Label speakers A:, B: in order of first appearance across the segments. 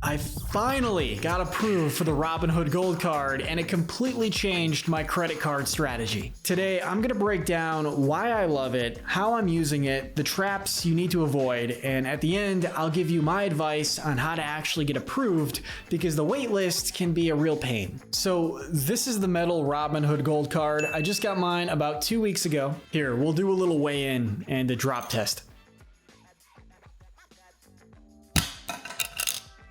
A: I finally got approved for the Robinhood Gold Card, and it completely changed my credit card strategy. Today, I'm going to break down why I love it, how I'm using it, the traps you need to avoid, and at the end, I'll give you my advice on how to actually get approved, because the wait list can be a real pain. So this is the metal Robinhood Gold Card. I just got mine about 2 weeks ago. Here, we'll do a little weigh-in and a drop test.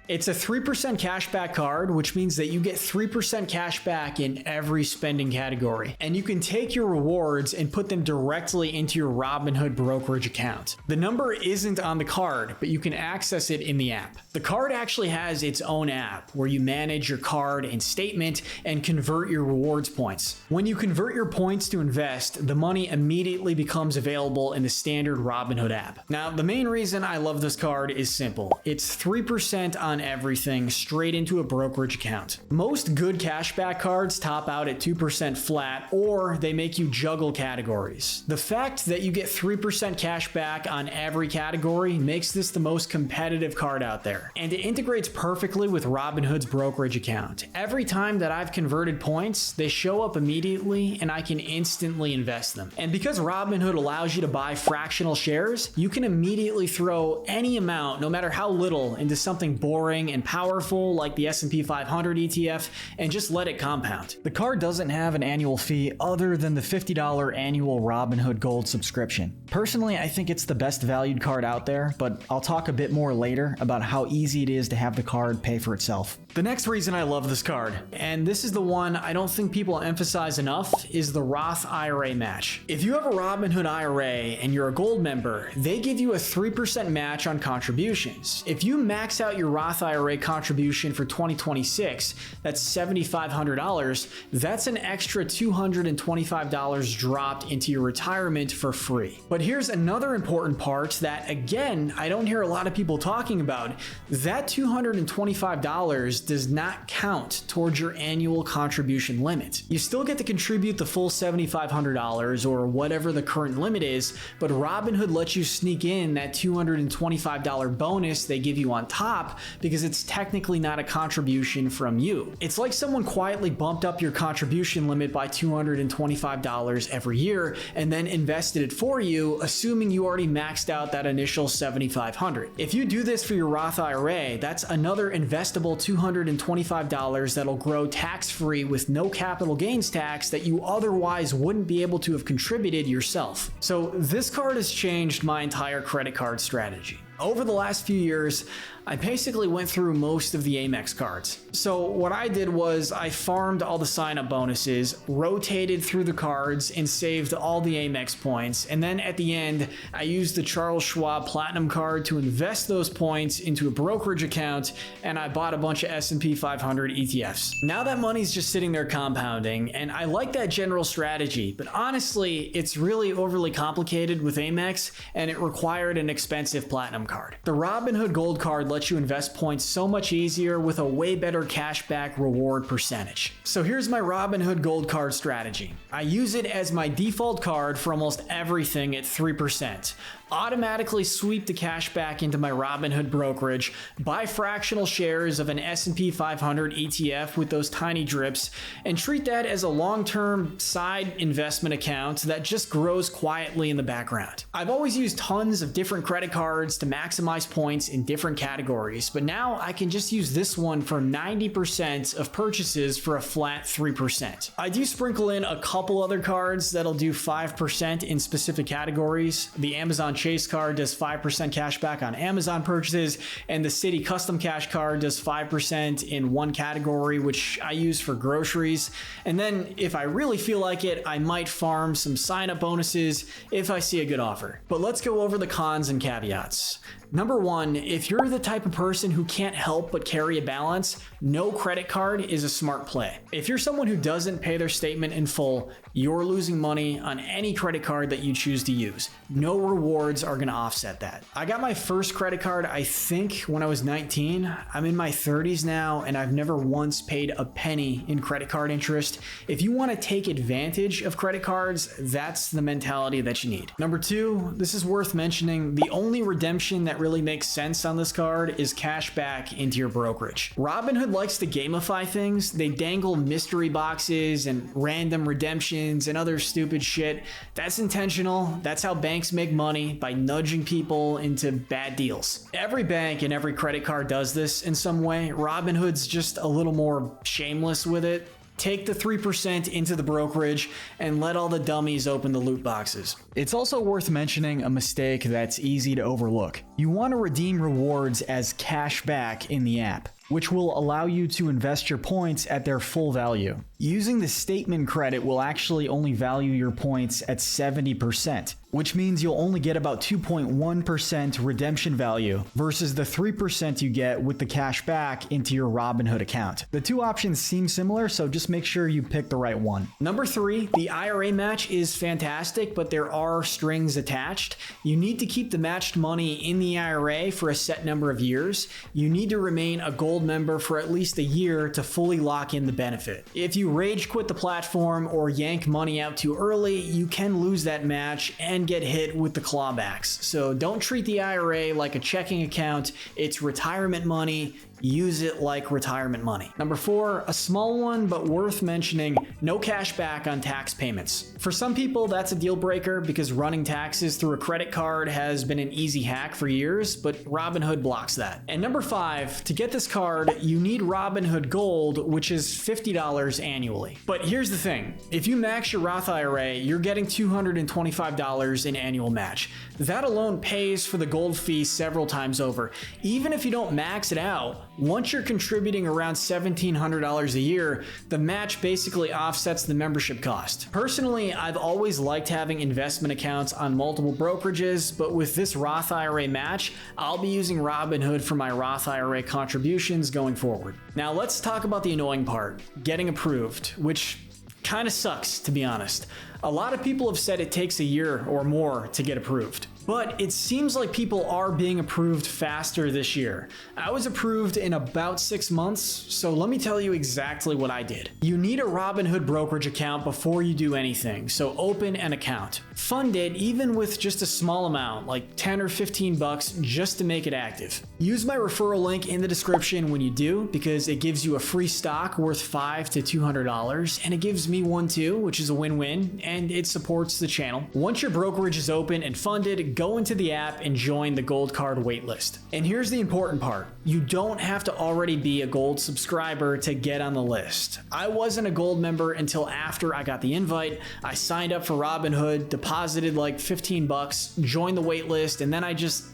A: It's a 3% cashback card, which means that you get 3% cash back in every spending category. And you can take your rewards and put them directly into your Robinhood brokerage account. The number isn't on the card, but you can access it in the app. The card actually has its own app where you manage your card and statement and convert your rewards points. When you convert your points to invest, the money immediately becomes available in the standard Robinhood app. Now, the main reason I love this card is simple. It's 3% on everything straight into a brokerage account. Most good cashback cards top out at 2% flat, or they make you juggle categories. The fact that you get 3% cash back on every category makes this the most competitive card out there. And it integrates perfectly with Robinhood's brokerage account. Every time that I've converted points, they show up immediately and I can instantly invest them. And because Robinhood allows you to buy fractional shares, you can immediately throw any amount, no matter how little, into something boring and powerful like the S&P 500 ETF and just let it compound. The card doesn't have an annual fee other than the $50 annual Robinhood Gold subscription. Personally, I think it's the best valued card out there, but I'll talk a bit more later about how easy it is to have the card pay for itself. The next reason I love this card, and this is the one I don't think people emphasize enough, is the Roth IRA match. If you have a Robinhood IRA and you're a gold member, they give you a 3% match on contributions. If you max out your Roth IRA contribution for 2026, that's $7,500, that's an extra $225 dropped into your retirement for free. But here's another important part that, again, I don't hear a lot of people talking about. That $225 does not count towards your annual contribution limit. You still get to contribute the full $7,500 or whatever the current limit is, but Robinhood lets you sneak in that $225 bonus they give you on top because it's technically not a contribution from you. It's like someone quietly bumped up your contribution limit by $225 every year and then invested it for you, assuming you already maxed out that initial $7,500. If you do this for your Roth IRA, that's another investable $225 that'll grow tax-free with no capital gains tax that you otherwise wouldn't be able to have contributed yourself. So this card has changed my entire credit card strategy. Over the last few years, I basically went through most of the Amex cards. So what I did was I farmed all the sign-up bonuses, rotated through the cards, and saved all the Amex points. And then at the end, I used the Charles Schwab Platinum card to invest those points into a brokerage account, and I bought a bunch of S&P 500 ETFs. Now that money's just sitting there compounding, and I like that general strategy, but honestly, it's really overly complicated with Amex, and it required an expensive Platinum card. The Robinhood Gold Card lets you invest points so much easier with a way better cashback reward percentage. So here's my Robinhood Gold Card strategy. I use it as my default card for almost everything at 3%. Automatically sweep the cash back into my Robinhood brokerage, buy fractional shares of an S&P 500 ETF with those tiny drips, and treat that as a long-term side investment account that just grows quietly in the background. I've always used tons of different credit cards to maximize points in different categories, but now I can just use this one for 90% of purchases for a flat 3%. I do sprinkle in a couple other cards that'll do 5% in specific categories. The Amazon Chase card does 5% cash back on Amazon purchases, and the Citi Custom Cash card does 5% in one category, which I use for groceries. And then if I really feel like it, I might farm some sign-up bonuses if I see a good offer. But let's go over the cons and caveats. Number one, if you're the type of person who can't help but carry a balance, no credit card is a smart play. If you're someone who doesn't pay their statement in full, you're losing money on any credit card that you choose to use. No rewards are going to offset that. I got my first credit card, I think, when I was 19. I'm in my 30s now, and I've never once paid a penny in credit card interest. If you want to take advantage of credit cards, that's the mentality that you need. Number two, this is worth mentioning, the only redemption that really makes sense on this card is cash back into your brokerage. Robinhood likes to gamify things. They dangle mystery boxes and random redemptions and other stupid shit. That's intentional. That's how banks make money, by nudging people into bad deals. Every bank and every credit card does this in some way. Robinhood's just a little more shameless with it. Take the 3% into the brokerage and let all the dummies open the loot boxes. It's also worth mentioning a mistake that's easy to overlook. You want to redeem rewards as cash back in the app, which will allow you to invest your points at their full value. Using the statement credit will actually only value your points at 70%, which means you'll only get about 2.1% redemption value versus the 3% you get with the cash back into your Robinhood account. The two options seem similar, so just make sure you pick the right one. Number 3, the IRA match is fantastic, but there are strings attached. You need to keep the matched money in the IRA for a set number of years. You need to remain a gold member for at least a year to fully lock in the benefit. If you rage quit the platform or yank money out too early, you can lose that match and get hit with the clawbacks. So don't treat the IRA like a checking account. It's retirement money. Use it like retirement money. Number 4, a small one but worth mentioning, no cash back on tax payments. For some people, that's a deal breaker because running taxes through a credit card has been an easy hack for years, but Robinhood blocks that. And number 5, to get this card, you need Robinhood Gold, which is $50 annually. But here's the thing, if you max your Roth IRA, you're getting $225 in annual match. That alone pays for the gold fee several times over. Even if you don't max it out, once you're contributing around $1,700 a year, the match basically offsets the membership cost. Personally, I've always liked having investment accounts on multiple brokerages, but with this Roth IRA match, I'll be using Robinhood for my Roth IRA contributions going forward. Now let's talk about the annoying part, getting approved, which kind of sucks, to be honest. A lot of people have said it takes a year or more to get approved. But it seems like people are being approved faster this year. I was approved in about 6 months, so let me tell you exactly what I did. You need a Robinhood brokerage account before you do anything, so open an account. Fund it even with just a small amount, like 10 or 15 bucks, just to make it active. Use my referral link in the description when you do, because it gives you a free stock worth $5 to $200, and it gives me one too, which is a win-win, and it supports the channel. Once your brokerage is open and funded, go into the app and join the gold card waitlist. And here's the important part. You don't have to already be a gold subscriber to get on the list. I wasn't a gold member until after I got the invite. I signed up for Robinhood, deposited like 15 bucks, joined the waitlist, and then I just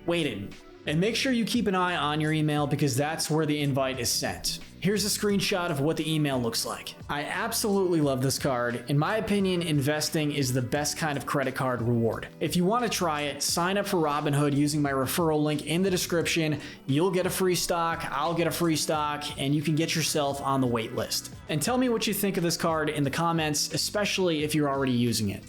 A: waited. And make sure you keep an eye on your email because that's where the invite is sent. Here's a screenshot of what the email looks like. I absolutely love this card. In my opinion, investing is the best kind of credit card reward. If you want to try it, sign up for Robinhood using my referral link in the description. You'll get a free stock, I'll get a free stock, and you can get yourself on the wait list. And tell me what you think of this card in the comments, especially if you're already using it.